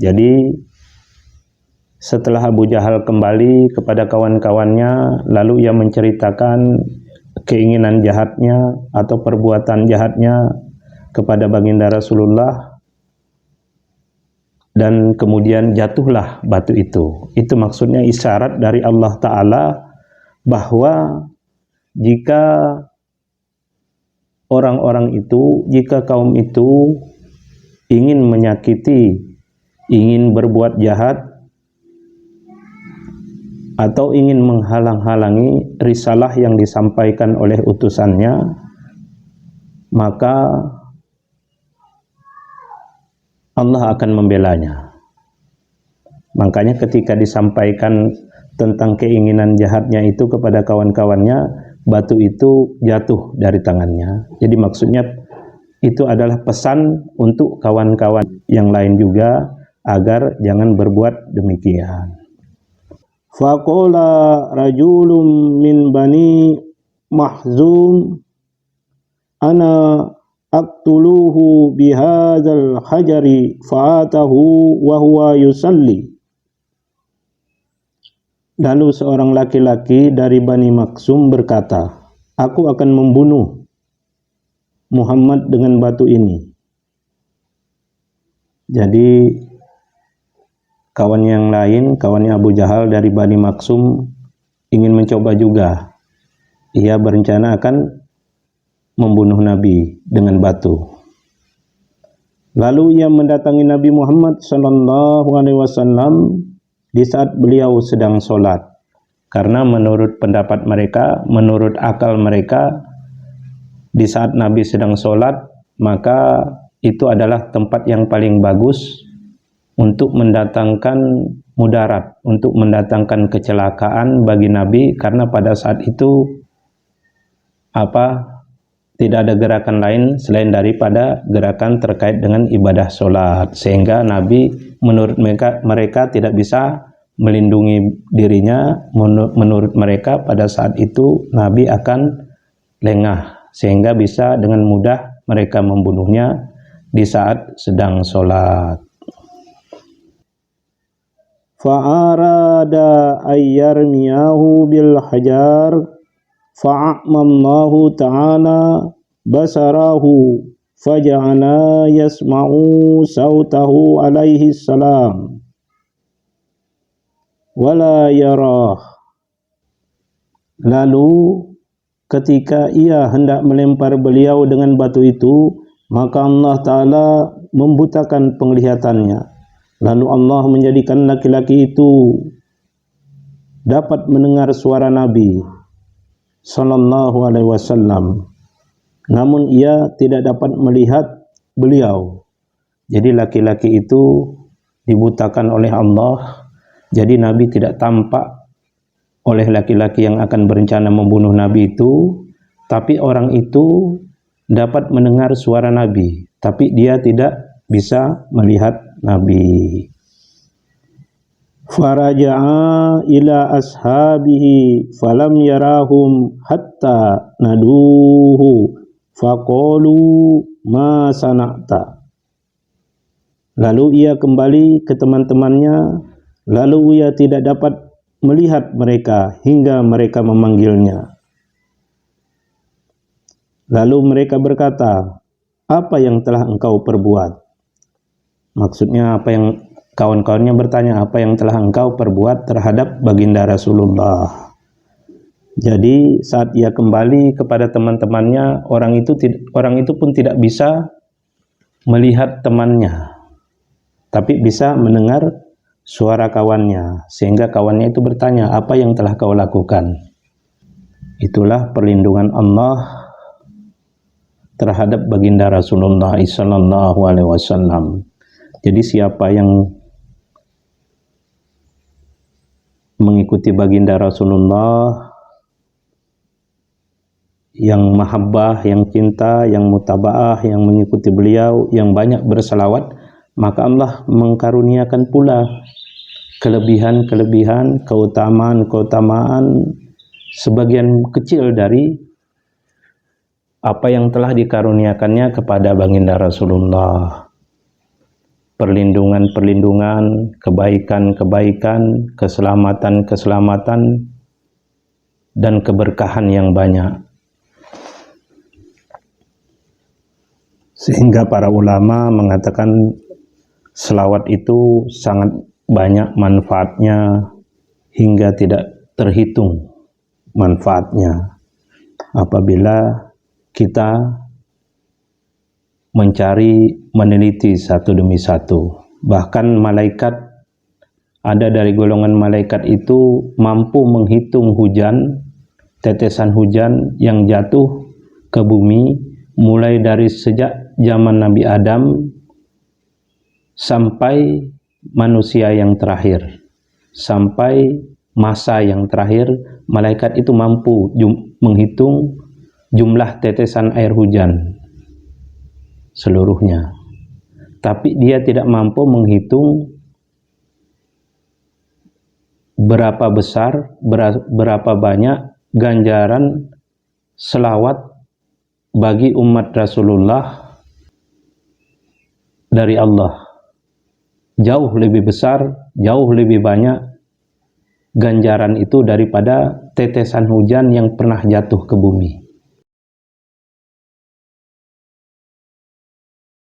Jadi setelah Abu Jahal kembali kepada kawan-kawannya, lalu ia menceritakan keinginan jahatnya atau perbuatan jahatnya kepada baginda Rasulullah, dan kemudian jatuhlah batu itu. Itu maksudnya isyarat dari Allah Ta'ala bahwa jika orang-orang itu, jika kaum itu ingin menyakiti, ingin berbuat jahat, atau ingin menghalang-halangi risalah yang disampaikan oleh utusannya, maka Allah akan membelanya. Makanya ketika disampaikan tentang keinginan jahatnya itu kepada kawan-kawannya, batu itu jatuh dari tangannya. Jadi maksudnya itu adalah pesan untuk kawan-kawan yang lain juga agar jangan berbuat demikian. Faqala rajulun min bani Mahzum ana aqtuluhu bihadzal hajari fa'atahu wa huwa yusalli. Lalu seorang laki-laki dari Bani Maksum berkata, aku akan membunuh Muhammad dengan batu ini. Jadi kawan yang lain, kawannya Abu Jahal dari Bani Maksum ingin mencoba juga. Ia berencana akan membunuh Nabi dengan batu. Lalu ia mendatangi Nabi Muhammad SAW di saat beliau sedang sholat. Karena menurut pendapat mereka, menurut akal mereka, di saat Nabi sedang sholat, maka itu adalah tempat yang paling bagus untuk mendatangkan mudarat, untuk mendatangkan kecelakaan bagi Nabi, karena pada saat itu tidak ada gerakan lain selain daripada gerakan terkait dengan ibadah sholat, sehingga Nabi menurut mereka tidak bisa melindungi dirinya. Menurut mereka pada saat itu Nabi akan lengah, sehingga bisa dengan mudah mereka membunuhnya di saat sedang sholat. Fa'arada ayyarmiyahu bil hajar fa'ammallahu ta'ala basarahu faja'ala yasma'u sautahu alaihi salam wala yarah. Lalu ketika ia hendak melempar beliau dengan batu itu, maka Allah Ta'ala membutakan penglihatannya. Lalu Allah menjadikan laki-laki itu dapat mendengar suara Nabi Sallallahu Alaihi Wasallam, namun ia tidak dapat melihat beliau. Jadi laki-laki itu dibutakan oleh Allah. Jadi Nabi tidak tampak oleh laki-laki yang akan berencana membunuh Nabi itu, tapi orang itu dapat mendengar suara Nabi, tapi dia tidak bisa melihat Nabi. Faraja'a ila ashabihi falam yarahum hatta naduhu faqalu ma sana'ta. Lalu ia kembali ke teman-temannya, lalu ia tidak dapat melihat mereka hingga mereka memanggilnya. Lalu mereka berkata, apa yang telah engkau perbuat? Maksudnya apa yang kawan-kawannya bertanya, apa yang telah engkau perbuat terhadap baginda Rasulullah. Jadi saat ia kembali kepada teman-temannya, orang itu pun tidak bisa melihat temannya, tapi bisa mendengar suara kawannya, sehingga kawannya itu bertanya, apa yang telah kau lakukan? Itulah perlindungan Allah terhadap baginda Rasulullah sallallahu alaihi wasallam. Jadi siapa yang mengikuti baginda Rasulullah, yang mahabbah, yang cinta, yang mutaba'ah, yang mengikuti beliau, yang banyak berselawat, maka Allah mengkaruniakan pula kelebihan-kelebihan, keutamaan-keutamaan sebagian kecil dari apa yang telah dikaruniakannya kepada baginda Rasulullah. perlindungan-perlindungan, kebaikan-kebaikan, keselamatan-keselamatan, dan keberkahan yang banyak. Sehingga para ulama mengatakan selawat itu sangat banyak manfaatnya hingga tidak terhitung manfaatnya apabila kita mencari, meneliti satu demi satu. Bahkan malaikat, ada dari golongan malaikat itu mampu menghitung hujan, tetesan hujan yang jatuh ke bumi mulai dari sejak zaman Nabi Adam sampai manusia yang terakhir, sampai masa yang terakhir. Malaikat itu mampu menghitung jumlah tetesan air hujan seluruhnya, tapi dia tidak mampu menghitung berapa besar, berapa banyak ganjaran selawat bagi umat Rasulullah dari Allah. Jauh lebih besar, jauh lebih banyak ganjaran itu daripada tetesan hujan yang pernah jatuh ke bumi.